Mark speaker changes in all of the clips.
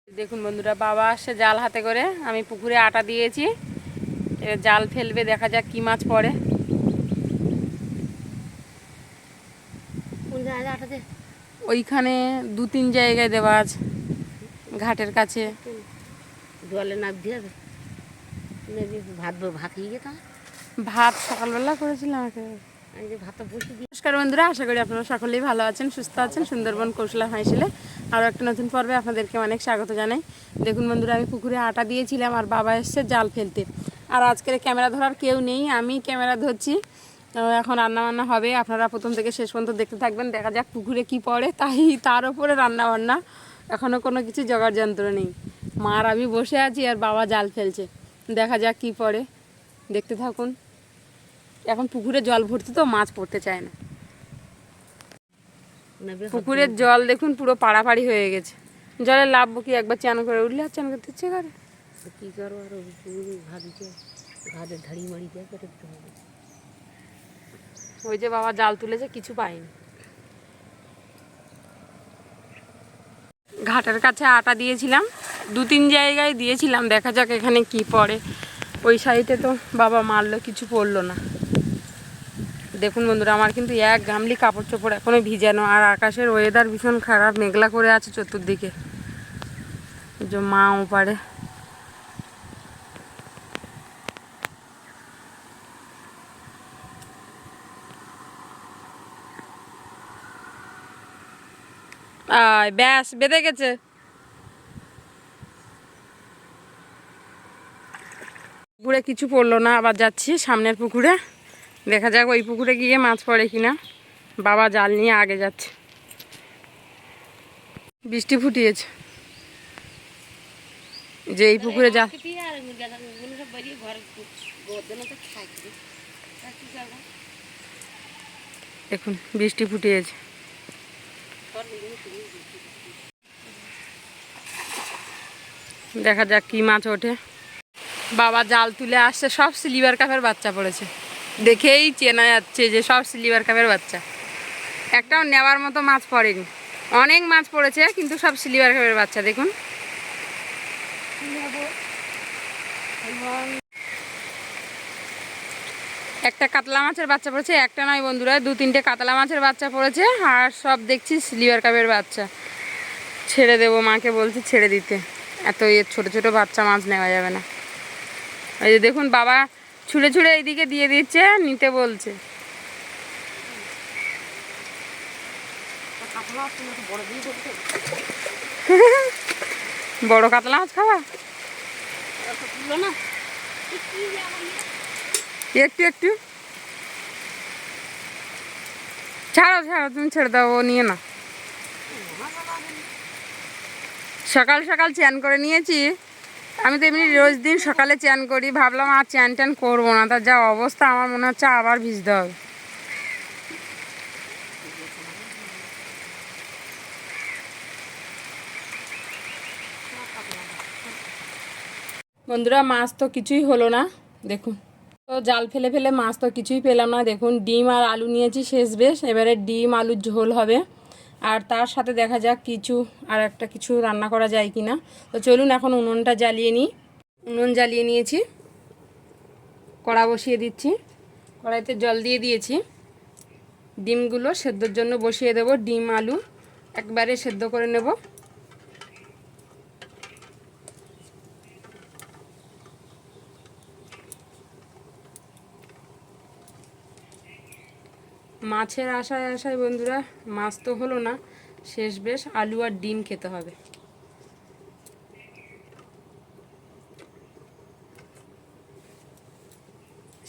Speaker 1: দেখুন বন্ধুরা, বাবা আসছে জাল হাতে করে। আমি পুকুরে আটা দিয়েছি, এবার জাল ফেলবে, দেখা যাক কি মাছ পড়ে। ওইখানে 2-3 জায়গায় দেওয়া আছে, ঘাটের কাছে।
Speaker 2: জলে নাম দিয়ে ভাত নিয়ে যেতাম।
Speaker 1: ভাত সকালবেলা করেছিলাম। নমস্কার বন্ধুরা, আশা করি আপনারা সকলেই ভালো আছেন, সুস্থ আছেন। সুন্দরবন কৌশলা হাইসেলে আরও একটা নতুন পর্বে আপনাদেরকে অনেক স্বাগত জানাই। দেখুন বন্ধুরা, আমি পুকুরে আটা দিয়েছিলাম আর বাবা এসছে জাল ফেলতে। আর আজকের ক্যামেরা ধরার কেউ নেই, আমি ক্যামেরা ধরছি। এখন রান্নাবান্না হবে, আপনারা প্রথম থেকে শেষ পর্যন্ত দেখতে থাকবেন। দেখা যাক পুকুরে কি পড়ে, তার উপরে রান্নাবান্না। এখনও কোনো কিছু জোগাড় যন্ত্র নেই। মা আর আমি বসে আছি আর বাবা জাল ফেলছে, দেখা যাক কি পড়ে, দেখতে থাকুন। এখন পুকুরে জল ভর্তি তো, মাছ পড়তে চায় না। পুকুরের জল দেখুন পুরো পাড়াপাড়ি হয়ে গেছে। জলে লাভবো কি, একবার চান করে উঠলে আর চান করতে ইচ্ছে করে।
Speaker 2: কী করবো, আর ঘাটের ধাড়ি মাড়ি দিয়ে কেটে দিতে হবে।
Speaker 1: ওই যে বাবা জাল তুলেছে, কিছু পাইনি। ঘাটের কাছে আটা দিয়েছিলাম, 2-3 জায়গায় দিয়েছিলাম, দেখা যাক এখানে কি পড়ে। ওই সাইডে তো বাবা মারলো, কিছু পড়লো না। দেখুন বন্ধুরা, আমার কিন্তু এক গামলি কাপড় চোপড় এখনো ভিজানো। আর আকাশের ওয়েদার ভীষণ খারাপ, মেঘলা করে আছে চতুর্দিকে। যে মা ওপারে ব্যাস বেঁধে গেছে। পুকুরে কিছু পড়লো না, আবার যাচ্ছি সামনের পুকুরে, দেখা যাক ওই পুকুরে গিয়ে মাছ পড়ে কিনা। বাবা জাল নিয়ে আগে যাচ্ছে। বৃষ্টি ফুটিয়েছে, যে এই পুকুরে যা দেখুন বৃষ্টি ফুটিয়েছে। দেখা যাক কি মাছ ওঠে। বাবা জাল তুলে আসছে, সব সিলভার কাপের বাচ্চা পড়েছে, দেখেই চেনা যাচ্ছে যে সব সিলভার কাপের বাচ্চা। একটাও নেওয়ার মতো মাছ পড়েনি। অনেক মাছ পড়েছে কিন্তু সব সিলভার কাপের বাচ্চা। দেখুন একটা কাতলা মাছের বাচ্চা পড়েছে, একটা নয় বন্ধুরা, 2-3টে কাতলা মাছের বাচ্চা পড়েছে। আর সব দেখছি সিলভার কাপের বাচ্চা। ছেড়ে দেবো, মাকে বলছি ছেড়ে দিতে, এত ছোটো ছোটো বাচ্চা মাছ নেওয়া যাবে না। এই যে দেখুন বাবা ছুঁড়ে ছুঁড়ে এইদিকে দিয়ে দিচ্ছে, নিতে বলছে। বড় কাতলা মাছ খাওয়া একটু একটু ছাড়ো ছাড়ো, তুমি ছেড়ে দাও, ও নিয়ে না। সকাল সকাল চান করে নিয়েছি, আমি তো এমনি রোজ দিন সকালে চান করি, ভাবলাম আর চান টান করবো না। তার যা অবস্থা, আমার মনে হচ্ছে আবার ভিজতে হবে। বন্ধুরা, মাছ তো কিছুই হলো না। দেখুন তো জাল ফেলে ফেলে মাছ তো কিছুই পেলাম না। দেখুন ডিম আর আলু নিয়েছি শেষ বেশ, এবারে ডিম আলুর ঝোল হবে। আর তার সাথে দেখা যাক কিছু আর একটা কিছু রান্না করা যায় কি না। তো চলুন এখন উনুনটা জ্বালিয়ে নিই। উনুন জ্বালিয়ে নিয়েছি, কড়া বসিয়ে দিচ্ছি, কড়াইতে জল দিয়ে দিয়েছি। ডিমগুলো সেদ্ধর জন্য বসিয়ে দেব, ডিম আলু একবারে সেদ্ধ করে নেব। মাছের আশায় আশায় বন্ধুরা মাছ তো হলো না, শেষ বেশ আলু আর ডিম খেতে হবে।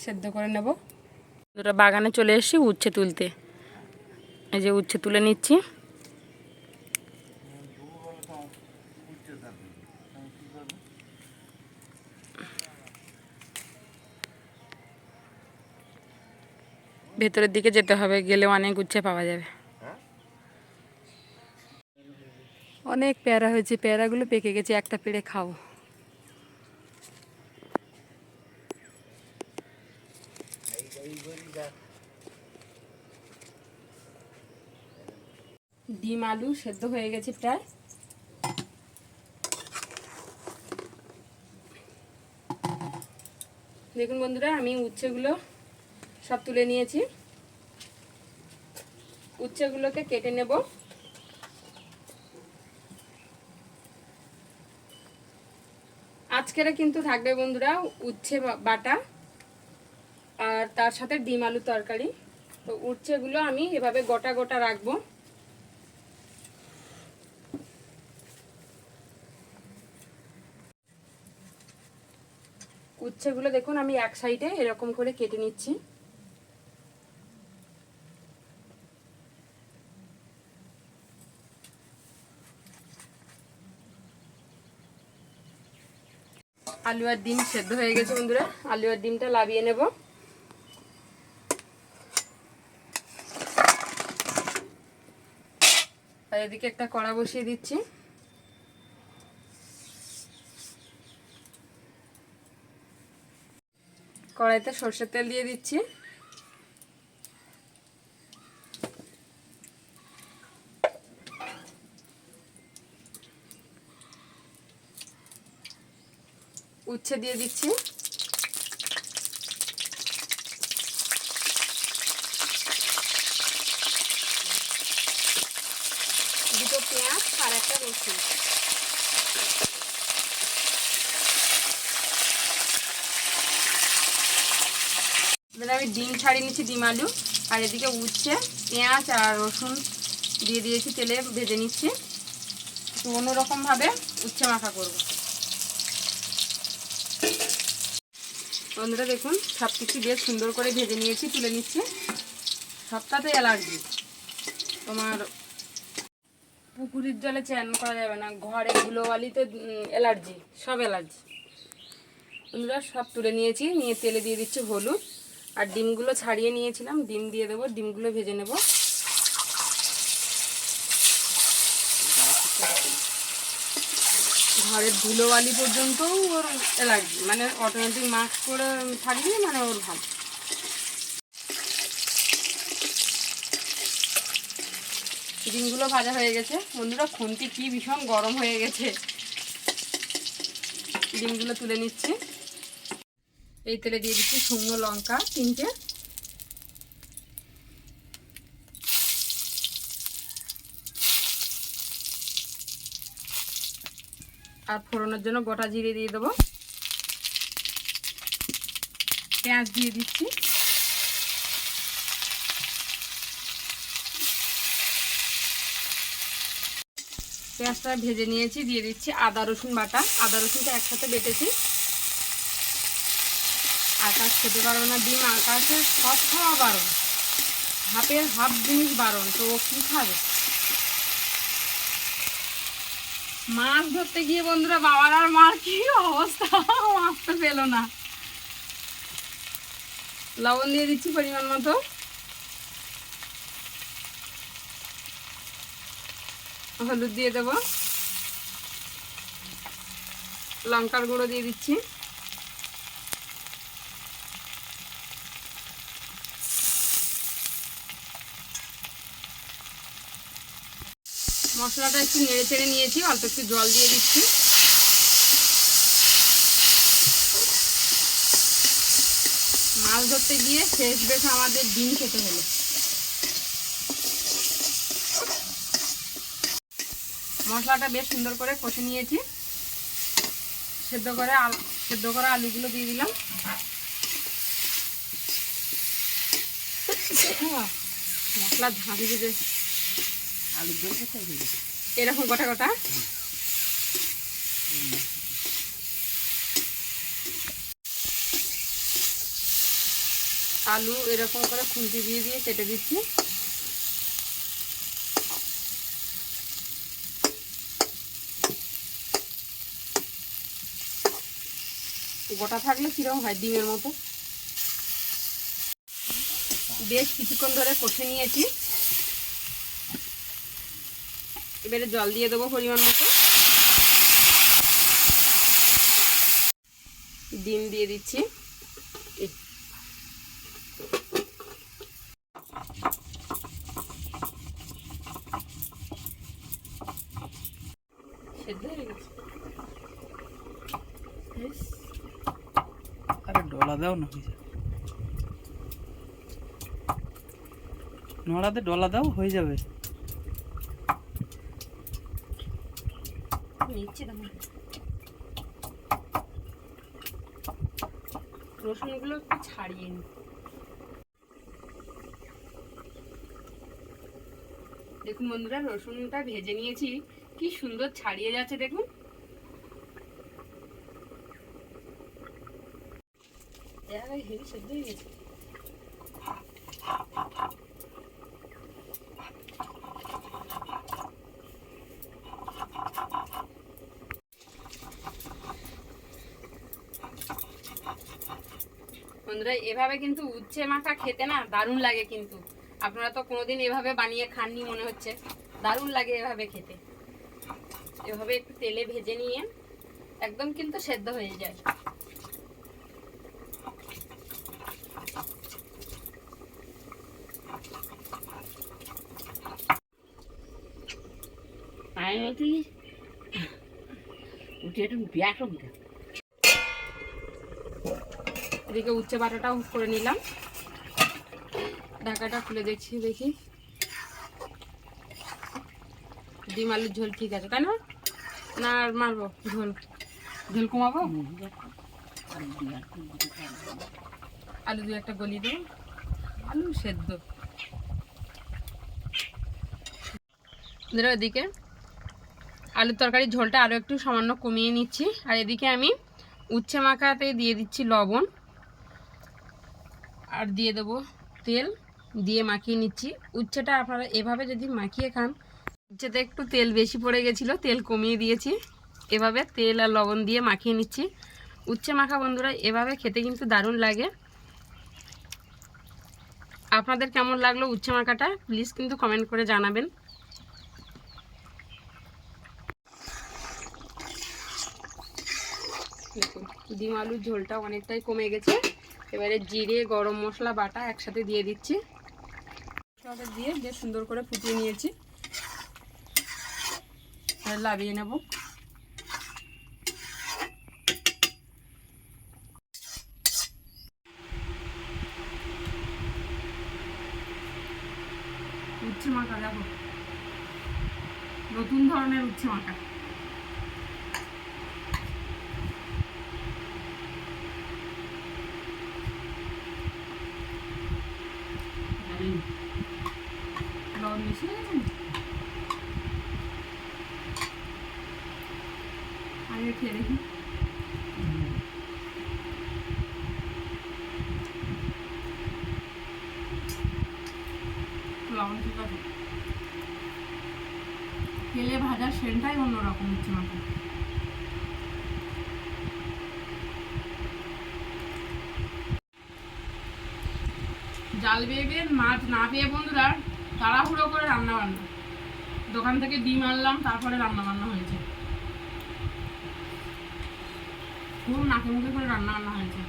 Speaker 1: সেদ্ধ করে নেব। বন্ধুরা, বাগানে চলে এসেছি উচ্ছে তুলতে। এই যে উচ্ছে তুলে নিচ্ছি। ভেতরের দিকে যেতে হবে, গেলে অনেক উচ্ছে পাওয়া যাবে। অনেক পেয়ারা হয়েছে, পেয়ারাগুলো পেকে গেছে, একটা পেড়ে খাও। ডিম আলু সেদ্ধ হয়ে গেছে প্রায়। দেখুন বন্ধুরা, আমি উচ্ছেগুলো সব তুলে নিয়েছি। উচ্ছেগুলোকে কেটে নেব। আজকের কিন্তু থাকবে বন্ধুরা উচ্ছে বাটা আর তার সাথে ডিম আলু তরকারি। তো উচ্ছেগুলো আমি এভাবে গোটা গোটা রাখবো। উচ্ছেগুলো দেখুন আমি এক সাইডে এরকম করে কেটে নিচ্ছি। আলু আর ডিম সেদ্ধ হয়ে গেছে বন্ধুরা, আলু আর ডিমটা লাবিয়ে নেব। আর এদিকে একটা কড়া বসিয়ে দিচ্ছি। কড়াইতে সরষের তেল দিয়ে দিচ্ছি। উচ্ছে দিয়ে দিচ্ছি। দুটো পেঁয়াজ আর একটা রসুন। এবার আমি ডিম ছাড়িয়ে নিচ্ছি, ডিম আলু আর এদিকে উচ্ছে পেঁয়াজ আর রসুন দিয়ে দিয়েছি, তেলে ভেজে নিচ্ছি। অন্যরকমভাবে উচ্ছে মাখা করব। বন্ধুরা দেখুন সব কিছু বেশ সুন্দর করে ভেজে নিয়েছি, তুলে নিচ্ছি। সবটাতে অ্যালার্জি, তোমার পুকুরের জলে চান করা যাবে না, ঘরে ধুলোবালিতে অ্যালার্জি, সব অ্যালার্জি। বন্ধুরা সব তুলে নিয়েছি, নিয়ে তেলে দিয়ে দিচ্ছি হলুদ আর ডিমগুলো ছাড়িয়ে নিয়েছিলাম, ডিম দিয়ে দেবো। ডিমগুলো ভেজে নেব। ঘরের ধুলোবালি পর্যন্তও ওর অ্যালার্জি, মানে অটোমেটিক মাস্ক করে থাকলে মানে ওর ভালো। ডিমগুলো ভাজা হয়ে গেছে বন্ধুরা, খুন্তি কি ভীষণ গরম হয়ে গেছে। ডিমগুলো তুলে নিচ্ছি। এই তেলে দিয়ে দিচ্ছি শুকনো লঙ্কা 3টে, আর ফোড়নের জন্য গোটা জিরে দিয়ে দেবো। পেঁয়াজ দিয়ে দিচ্ছি। পেঁয়াজটা ভেজে নিয়েছি, দিয়ে দিচ্ছি আদা রসুন বাটা। আদা রসুনটা একসাথে বেটেছি। আকাশ খেতে পারবে না ডিম, আকাশের সব খাওয়া বারণ, হাফের হাফ জিনিস বারণ, তো ও কী খাবে? মাছ ধরতে গিয়ে বন্ধুরা বাবার আর মার কি অবস্থা, মাছ তো পেলো না। লবণ দিয়ে দিচ্ছি পরিমাণ মতো। হলুদ দিয়ে দেবো। লঙ্কার গুঁড়ো দিয়ে দিচ্ছি। মশলাটা একটু নেড়ে চেড়ে নিয়েছি, অল্প একটু জল দিয়ে দিচ্ছি। মাছ ধরতে গিয়ে শেষ বেশ আমাদের ডিম খেতে হলো। মশলাটা বেশ সুন্দর করে কষে নিয়েছি। সেদ্ধ করা আলুগুলো দিয়ে দিলাম। মশলা ঝাঁঝি দিয়ে আলু এরকম গোটা গোটা। আলু এরকম করে খুন্তি দিয়ে দিয়ে কেটে দিচ্ছি। গোটা থাকলে কিরকম হয়, ডিমের মতো। বেশ কিছুক্ষণ ধরে কষে নিয়েছি। এবারে জল দিয়ে দেবো পরিমাণ মতো। ডিম দিয়ে দিচ্ছি। সেদ্ধ হয়ে গেছে।
Speaker 3: ডলা দাও না হয়ে যাবে। নোড়াতে ডলা দাও হয়ে যাবে।
Speaker 1: নিচ্ছি দাম রসুনগুলো একটু ছাড়িয়ে নি। দেখুন বন্ধুরা রসুনটা ভেজে নিয়েছি, কি সুন্দর ছাড়িয়ে যাচ্ছে দেখুন। হেভি সেদ্ধ হয়ে গেছে। বন্ধুরা এভাবে কিন্তু উচ্ছে মাখা খেতে না দারুণ লাগে, কিন্তু আপনারা তো কোনোদিন এভাবে বানিয়ে খাননি মনে হচ্ছে। দারুণ লাগে এভাবে খেতে। এভাবে একটু তেলে ভেজে নিয়ে একদম কিন্তু সেদ্ধ হয়ে যায়। এদিকে উচ্ছে বাটাটাও করে নিলাম। ঢাকাটা খুলে দেখি ডিম আলুর ঝোল ঠিক আছে তাই না? না আর মারবো ঝোল কমাবো? আলু দিয়ে একটা গলিয়ে দেবো, আলু সেদ্ধ। এদিকে আলুর তরকারির ঝোলটা আরও একটু সামান্য কমিয়ে নিচ্ছি। আর এদিকে আমি উচ্ছে মাখাতে দিয়ে দিচ্ছি লবণ, আর দিয়ে দেবো তেল, দিয়ে মাখিয়ে নিচ্ছি। উচ্ছেটা আপনারা এভাবে যদি মাখিয়ে খান, উচ্ছেতে একটু তেল বেশি পড়ে গেছিলো, তেল কমিয়ে দিয়েছি। এভাবে তেল আর লবণ দিয়ে মাখিয়ে নিচ্ছি। উচ্ছে মাখা বন্ধুরা এভাবে খেতে কিন্তু দারুণ লাগে। আপনাদের কেমন লাগলো উচ্ছে মাখাটা প্লিজ কিন্তু কমেন্ট করে জানাবেন। দেখুন ডিম আলুর ঝোলটা অনেকটাই কমে গেছে। এবারে জিরে গরম মশলা বাটা একসাথে দিয়ে দিচ্ছি, দিয়ে বেশ সুন্দর করে ফুটিয়ে নিয়েছি। আর লাভিয়ে নেব। উচ্ছে মাখা দেখো, নতুন ধরনের উচ্ছে মাখা। লবণ বেশি হয়ে গেছে, আগে খেয়ে দেখি। লবণ ঠিক আছে, তেলে ভাজার সেন্টটাই অন্যরকম উচ্ছে মাখা। জাল বেয়ে মাছ না পেয়ে বন্ধুরা তাড়াহুড়ো করে রান্না বান্না, দোকান থেকে ডিম আনলাম, তারপরে রান্না বান্না হয়েছে। খুব নাকে মুখে করে রান্না বান্না হয়েছে।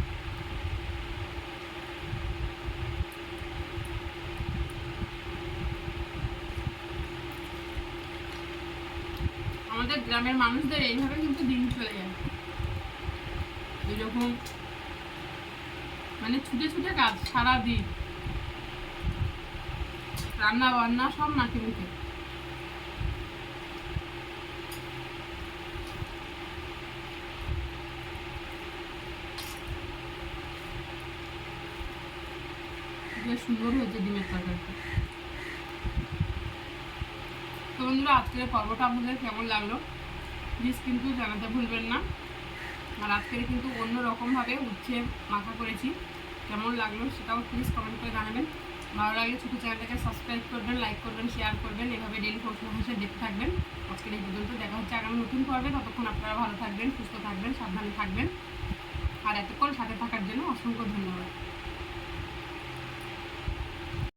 Speaker 1: আমাদের গ্রামের মানুষদের এইভাবে কিন্তু দিন চলে যায়, এরকম মানে ছুটে ছুটে কাজ সারা দিন, রান্না বান্না সব নাকে মুখে। বেশ সুন্দর হয়েছে ডিমের তরকারিটা। তো বন্ধুরা আজকের পর্বটা আপনাদের কেমন লাগলো প্লিজ কিন্তু জানাতে ভুলবেন না। আর আজকের কিন্তু অন্য রকমভাবে উচ্ছে মাখা করেছি, কেমন লাগলো সেটাও প্লিজ কমেন্ট করে জানাবেন। ভালো লাগলে ছোটো চ্যানেলটাকে সাবস্ক্রাইব করবেন, লাইক করবেন, শেয়ার করবেন। এভাবে ডেলি কৌশল ভাষায় দেখতে থাকবেন। আজকের এই পর্যন্ত, দেখা হচ্ছে আগামী নতুন পর্বে। ততক্ষণ আপনারা ভালো থাকবেন, সুস্থ থাকবেন, সাবধানে থাকবেন। আর এতক্ষণ সাথে থাকার জন্য অসংখ্য ধন্যবাদ।